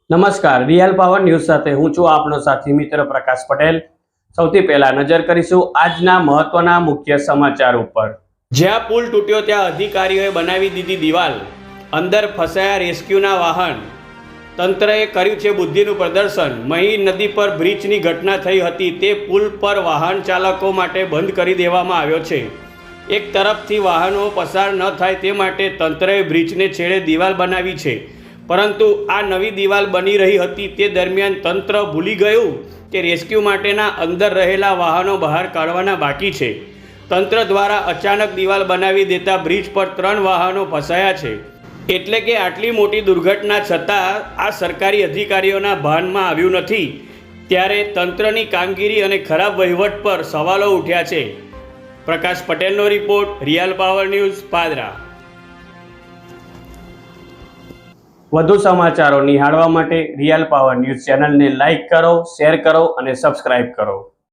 નમસ્કાર, real power news સાથે હું છું આપનો સાથી મિત્ર પ્રકાશ પટેલ। સૌથી પહેલા નજર કરીશું આજના મહત્વના મુખ્ય સમાચાર ઉપર। જ્યાં પુલ તૂટ્યો ત્યાં અધિકારીઓએ બનાવી દીધી દિવાલ, અંદર ફસાયા રેસ્ક્યુના વાહન। તંત્રએ કર્યું છે બુદ્ધિનું પ્રદર્શન। મહી નદી પર બ્રિજની ઘટના થઈ હતી, તે પુલ પર વાહન ચાલકો માટે બંધ કરી દેવામાં આવ્યો છે। એક તરફથી વાહનો પસાર ન થાય તે માટે તંત્રએ બ્રિજને છેડે દિવાલ બનાવી છે, પરંતુ આ નવી દિવાલ બની રહી હતી તે દરમિયાન તંત્ર ભૂલી ગયું કે રેસ્ક્યુ માટેના અંદર રહેલા વાહનો બહાર કાઢવાના બાકી છે। તંત્ર દ્વારા અચાનક દિવાલ બનાવી દેતા બ્રિજ પર 3 વાહનો ફસાયા છે। એટલે કે આટલી મોટી દુર્ઘટના છતાં આ સરકારી અધિકારીઓના ભાનમાં આવ્યું નથી, ત્યારે તંત્રની કામગીરી અને ખરાબ વહીવટ પર સવાલો ઉઠ્યા છે। પ્રકાશ પટેલનો report, real power news, Padra. વધુ સમાચારો નિહાળવા માટે રિયલ પાવર ન્યૂઝ ચેનલને લાઇક કરો, શેર કરો અને સબસ્ક્રાઇબ કરો।